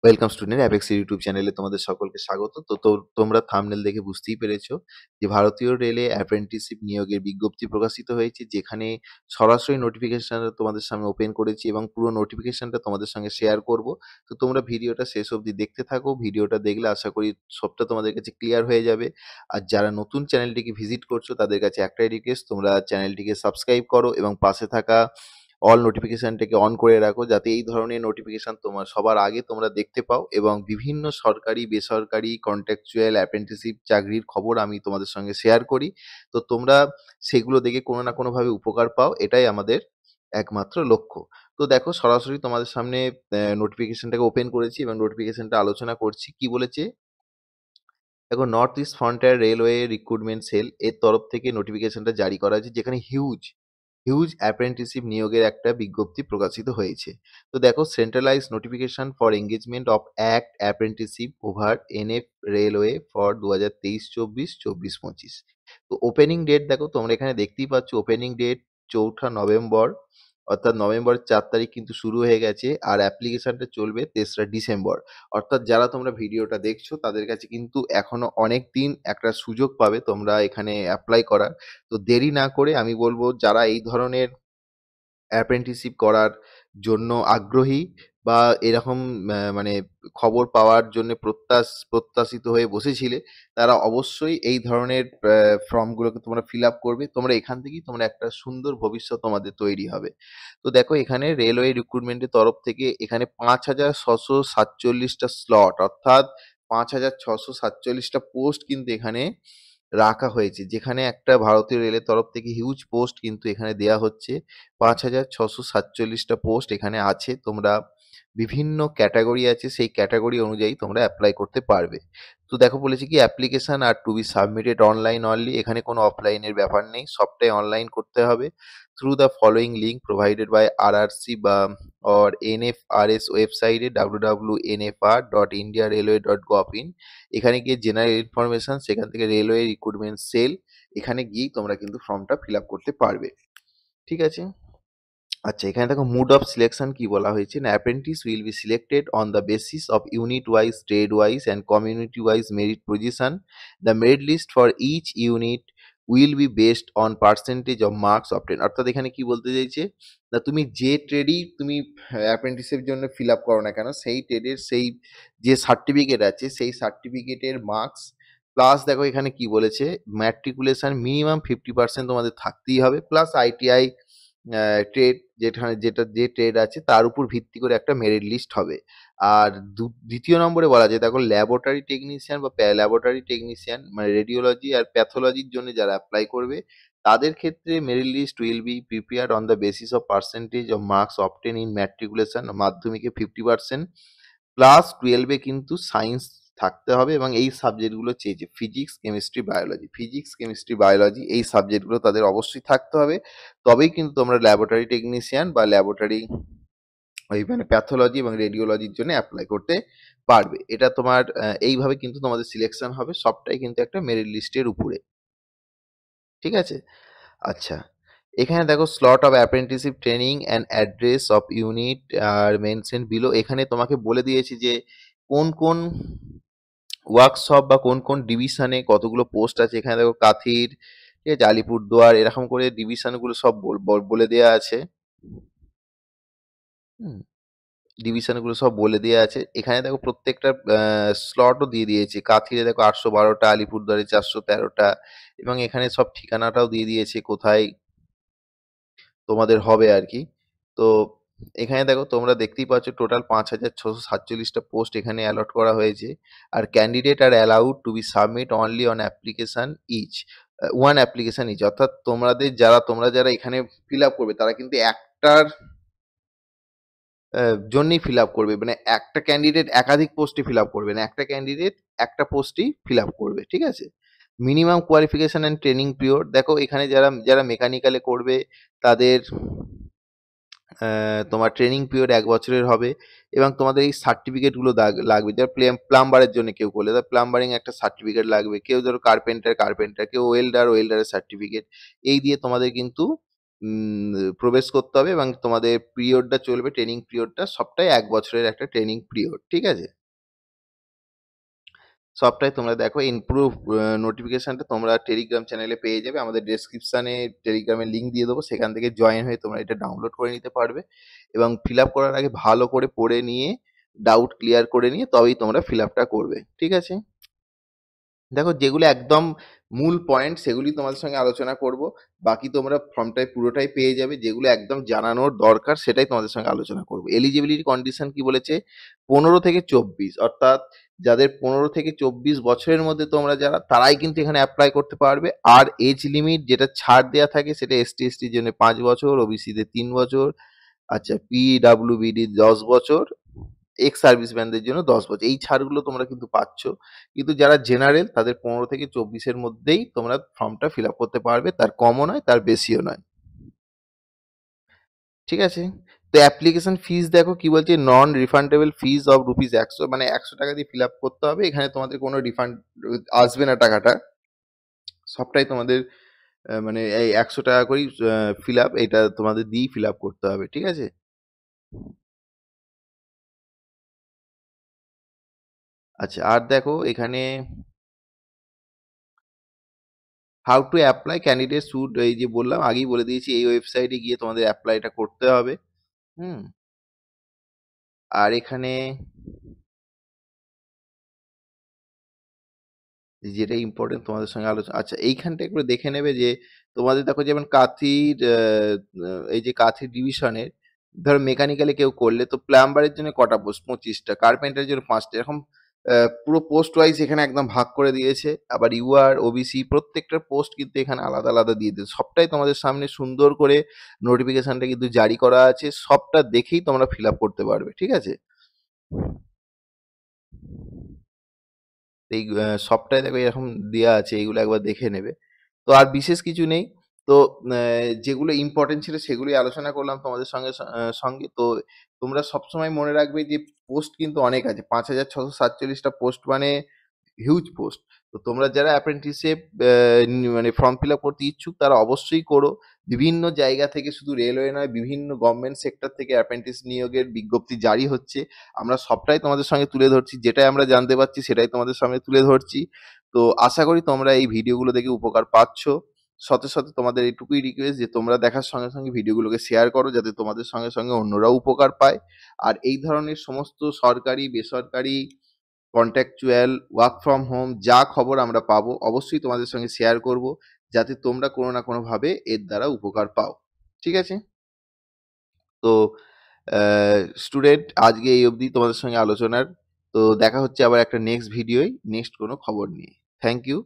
Welcome student apex YouTube চ্যানেলে তোমাদের সকলকে স্বাগত। তো তোমরা থাম্বনেল দেখে বুঝতেই পেরেছো যে ভারতীয় রেলে অ্যাপ্রেন্টিসশিপ নিয়োগের বিজ্ঞপ্তি প্রকাশিত হয়েছে, যেখানে সরাসরি নোটিফিকেশনটা তোমাদের সামনে ওপেন করেছি এবং পুরো নোটিফিকেশনটা তোমাদের সঙ্গে শেয়ার করব। তো তোমরা ভিডিওটা শেষ অবধি দেখতে থাকো। ভিডিওটা দেখলে আশা করি সবটা তোমাদের কাছে ক্লিয়ার হয়ে যাবে। আর যারা নতুন চ্যানেলটিকে ভিজিট করছো তাদের কাছে একটাই রিকোয়েস্ট, তোমরা চ্যানেলটিকে সাবস্ক্রাইব করো এবং পাশে থাকা অল নোটিফিকেশনটাকে অন করে রাখো, যাতে এই ধরনের নোটিফিকেশন তোমার সবার আগে তোমরা দেখতে পাও এবং বিভিন্ন সরকারি বেসরকারি কন্ট্রাকচুয়াল অ্যাপ্রেন্টিসশিপ চাকরির খবর আমি তোমাদের সঙ্গে শেয়ার করি। তো তোমরা সেগুলো দেখে কোনো না কোনোভাবে উপকার পাও, এটাই আমাদের একমাত্র লক্ষ্য। তো দেখো, সরাসরি তোমাদের সামনে নোটিফিকেশনটাকে ওপেন করেছি এবং নোটিফিকেশনটা আলোচনা করছি। কি বলেছে দেখো, north east frontier railway recruitment sell এর তরফ থেকে নোটিফিকেশনটা জারি করা হয়েছে, যেখানে হিউজ হিউজ অ্যাপ্রেন্টিসশিপ নিয়োগের একটা বিজ্ঞপ্তি প্রকাশিত হয়েছে। তো দেখো, centralise notification for engagement of act apprenticeship over NF railway for 2023-24, 24-25। তো ওপেনিং ডেট দেখো, তোমরা এখানে দেখতেই পাচ্ছ ওপেনিং ডেট 4 নভেম্বর, অর্থাৎ নভেম্বরের 4 তারিখ কিন্তু শুরু হয়ে গেছে, আর অ্যাপ্লিকেশনটা চলবে 3রা ডিসেম্বর। অর্থাৎ যারা তোমরা ভিডিওটা দেখছো তাদের কাছে কিন্তু এখনো অনেক দিন একটা সুযোগ পাবে তোমরা এখানে অ্যাপ্লাই করার। তো দেরি না করে আমি বলবো, যারা এই ধরনের অ্যাপ্রেন্টিসশিপ করার জন্য আগ্রহী বা এরকম মানে খবর পাওয়ার জন্য প্রত্যাশিত হয়ে বসেছিলে, তারা অবশ্যই এই ধরনের ফর্মগুলোকে তোমরা ফিল আপ করবে। তোমরা এখান থেকেই তোমরা একটা সুন্দর ভবিষ্যৎ তোমাদের তৈরি হবে। তো দেখো, এখানে রেলওয়ে রিক্রুটমেন্টের তরফ থেকে এখানে 5,647টা স্লট, অর্থাৎ 5,647টা পোস্ট কিন্তু এখানে রাখা হয়েছে, যেখানে একটা ভারতীয় রেলের তরফ থেকে হিউজ পোস্ট কিন্তু এখানে দেয়া হচ্ছে। 5,647টা পোস্ট এখানে আছে। তোমরা বিভিন্ন ক্যাটাগরি আছে, সেই ক্যাটাগরি অনুযায়ী তোমরা অ্যাপ্লাই করতে পারবে। তো দেখো, বলেছি কি application are to be submitted online only. এখানে কোনো অফলাইনের ব্যাপার নেই, সবটাই অনলাইন করতে হবে through the following link provided by RRC বা অর এনএফআরএস ওয়েবসাইটে www.nfr.indiarailway.gov.in। এখানে গিয়ে জেনারেল ইনফরমেশন, সেখান থেকে রেলওয়ে রিক্রুটমেন্ট সেল, এখানে গিয়েই তোমরা কিন্তু ফর্মটা ফিল আপ করতে পারবে। ঠিক আছে। আচ্ছা, এখানে দেখো মুড অফ সিলেকশন কি বলা হয়েছে না, apprentice will be selected on the basis of unit wise, trade wise and community wise merit position. The merit list for each unit will be based on percentage of marks obtain. অর্থাৎ এখানে কি বলতে চাইছে না, তুমি যে ট্রেডই তুমি অ্যাপ্রেন্টিসের জন্য ফিল আপ করো না কেন, সেই ট্রেডের সেই যে সার্টিফিকেট আছে সেই সার্টিফিকেটের মার্কস প্লাস, দেখো এখানে কি বলেছে, ম্যাট্রিকুলেশন মিনিমাম 50% তোমাদের থাকতেই হবে, প্লাস আইটিআই ট্রেড, যে ট্রেড আছে তার উপর ভিত্তি করে একটা মেরিট লিস্ট হবে। আর দ্বিতীয় নম্বরে বলা যায়, দেখো ল্যাবরেটরি টেকনিশিয়ান বা ল্যাবরেটরি টেকনিশিয়ান মানে রেডিওলজি আর প্যাথোলজির জন্য যারা অ্যাপ্লাই করবে, তাদের ক্ষেত্রে merit list will be prepared on the basis of percentage of marks obtain in matriculation, মাধ্যমিকে 50% প্লাস 12-এ কিন্তু সায়েন্স থাকতে হবে, এবং এই সাবজেক্টগুলো চেয়েছে physics chemistry biology, physics chemistry biology এই সাবজেক্টগুলো তাদের অবশ্যই থাকতে হবে। তবেই কিন্তু তোমরা ল্যাবরেটরি টেকনিশিয়ান বা ল্যাবরেটরি ওই মানে প্যাথোলজি এবং রেডিওলজির জন্য অ্যাপ্লাই করতে পারবে। এটা তোমার এইভাবে কিন্তু তোমাদের সিলেকশন হবে, সবটাই কিন্তু একটা মেরিট লিস্টের উপরে। ঠিক আছে। আচ্ছা, এখানে দেখো slot of apprenticeship training and address of unit আর মেনশন বিলো। এখানে তোমাকে বলে দিয়েছি যে কোন কোন ওয়ার্কশপ বা কোন কোন ডিভিশনে কতগুলো পোস্ট আছে। এখানে দেখো কাথির, ঠিক আছে, আলিপুরদুয়ার, এরকম করে ডিভিশনগুলো সব বলে দেওয়া আছে। হুম, ডিভিশনগুলো সব বলে দেওয়া আছে। এখানে দেখো প্রত্যেকটা স্লটও দিয়ে দিয়েছে। কাথিরে দেখো 812টা, আলিপুরদুয়ারে 413টা, এবং এখানে সব ঠিকানাটাও দিয়ে দিয়েছে কোথায় তোমাদের হবে আর কি। তো এখানে দেখো তোমরা দেখতেই পাচ্ছ টোটাল 5,647টা পোস্ট এখানে অ্যালট করা হয়েছে। আর candidate are allowed to be submit only on application each, one application each. অর্থাৎ তোমরা যারা এখানে ফিল আপ করবে তারা কিন্তু একটার জন্যই ফিল আপ করবে, মানে একটা ক্যান্ডিডেট একাধিক পোস্টে ফিল আপ করবে না, একটা ক্যান্ডিডেট একটা পোস্টই ফিল আপ করবে। ঠিক আছে। Minimum qualification and training period, দেখো এখানে যারা যারা মেকানিক্যালে করবে তাদের তোমার ট্রেনিং পিরিয়ড 1 বছরের হবে, এবং তোমাদের এই সার্টিফিকেটগুলো লাগবে। যারা প্লাম্বারের জন্য কেউ করলে তার প্লাম্বারিং একটা সার্টিফিকেট লাগবে, কেউ ধরো কার্পেন্টার, কেউ ওয়েল্ডারের সার্টিফিকেট। এই দিয়ে তোমাদের কিন্তু প্রবেশ করতে হবে এবং তোমাদের পিরিয়ডটা চলবে, ট্রেনিং পিরিয়ডটা সবটাই ১ বছরের একটা ট্রেনিং পিরিয়ড। ঠিক আছে? সবটাই তোমরা দেখো পুরো নোটিফিকেশনটা তোমরা টেলিগ্রাম চ্যানেলে পেয়ে যাবে। আমাদের ডেসক্রিপশনে টেলিগ্রামের লিঙ্ক দিয়ে দেবো, সেখান থেকে জয়েন হয়ে তোমরা এটা ডাউনলোড করে নিতে পারবে এবং ফিল আপ করার আগে ভালো করে পড়ে নিয়ে ডাউট ক্লিয়ার করে নিয়ে তবেই তোমরা ফিল আপটা করবে। ঠিক আছে? দেখো যেগুলো একদম মূল পয়েন্ট সেগুলি তোমাদের সঙ্গে আলোচনা করব, বাকি তোমরা ফর্মটাই পুরোটাই পেয়ে যাবে। যেগুলো একদম জানানোর দরকার সেটাই তোমাদের সঙ্গে আলোচনা করব। এলিজিবিলিটি কন্ডিশন কি বলেছে, 15 থেকে 24, অর্থাৎ যাদের 15 থেকে 24 বছরের মধ্যে তোমরা যারা, তারাই কিন্তু এখানে অ্যাপ্লাই করতে পারবে। আর এজ লিমিট যেটা ছাড় দেওয়া থাকে সেটা এসটি এসটির জন্য 5 বছর, ওবিসিদের 3 বছর, আচ্ছা পিডাব্লিউবিডি 10 বছর, এক্স সার্ভিসম্যানদের জন্য 10 বছর। এই ছাড়গুলো তোমরা কিন্তু পাচ্ছ। কিন্তু যারা জেনারেল তাদের 15 থেকে 24-এর মধ্যেই তোমরা ফর্মটা ফিল আপ করতে পারবে, তার কমও নয় তার বেশিও নয়। ঠিক আছে? তো অ্যাপ্লিকেশন ফিস দেখো কি বলছে, non refundable fees of rupees 100, মানে 100 টাকা দিয়ে ফিল আপ করতে হবে। এখানে তোমাদের কোনো রিফান্ড আসবে না টাকাটা, সবটাই তোমাদের মানে এই 100 টাকা করেই ফিল আপ, এটা তোমাদের দিয়েই ফিল আপ করতে হবে। ঠিক আছে? আচ্ছা আর দেখো এখানে how to apply candidate should, এই যে বললাম আগেই বলে দিয়েছি, এই ওয়েবসাইটে গিয়ে তোমাদের অ্যাপ্লাইটা করতে হবে। হুম। আর এখানে যেটা ইম্পর্টেন্ট তোমাদের সঙ্গে আলোচনা, আচ্ছা এইখানটা একটু দেখে নেবে যে তোমাদের দেখো যেমন কাঁথির এই যে কাঁথির ডিভিশনের ধরো মেকানিক্যালে কেউ করলে তো প্লাম্বারের জন্য কটা পোস্ট, 25টা, কার্পেন্টারের জন্য 5টা, এরকম পুরো পোস্ট ওয়াইজ এখানে একদম ভাগ করে দিয়েছে। আবার ইউআর ওবিসি প্রত্যেকটা পোস্ট কিন্তু এখানে আলাদা আলাদা দিয়ে দিয়েছে। সবটাই তোমাদের সামনে সুন্দর করে নোটিফিকেশনটা কিন্তু জারি করা আছে, সবটা দেখেই তোমরা ফিল আপ করতে পারবে। ঠিক আছে? এই সবটাই দেখো এরকম দেয়া আছে, এইগুলো একবার দেখে নেবে। তো আর বিশেষ কিছু নেই। তো যেগুলো ইম্পর্টেন্ট ছিল সেগুলোই আলোচনা করলাম তোমাদের সঙ্গে। তো তোমরা সবসময় মনে রাখবে যে পোস্ট কিন্তু অনেক আছে। 5,647টা পোস্ট মানে হিউজ পোস্ট। তো তোমরা যারা অ্যাপ্রেন্টিসশিপ মানে ফর্ম ফিল আপ করতে ইচ্ছুক তারা অবশ্যই করো। বিভিন্ন জায়গা থেকে, শুধু রেলওয়ে নয়, বিভিন্ন গভর্নমেন্ট সেক্টর থেকে অ্যাপ্রেন্টিস নিয়োগের বিজ্ঞপ্তি জারি হচ্ছে। আমরা সবটাই তোমাদের সঙ্গে তুলে ধরছি, যেটাই আমরা জানতে পারছি সেটাই তোমাদের সামনে তুলে ধরছি। তো আশা করি তোমরা এই ভিডিওগুলো দেখে উপকার পাচ্ছ। সাথে সাথে তোমাদের এইটুকুই রিকোয়েস্ট যে তোমরা দেখার সঙ্গে সঙ্গে ভিডিওগুলোকে শেয়ার করো, যাতে তোমাদের সঙ্গে সঙ্গে অন্যরাও উপকার পায়। আর এই ধরনের সমস্ত সরকারি বেসরকারি কন্ট্রাকচুয়াল ওয়ার্ক ফ্রম হোম যা খবর আমরা পাবো অবশ্যই তোমাদের সঙ্গে শেয়ার করব, যাতে তোমরা কোনো না কোনোভাবে এর দ্বারা উপকার পাও। ঠিক আছে? তো স্টুডেন্ট আজকে এই অবধি তোমাদের সঙ্গে আলোচনার। তো দেখা হচ্ছে আবার একটা নেক্সট ভিডিওয় নেক্সট কোনো খবর নিয়ে। Thank you.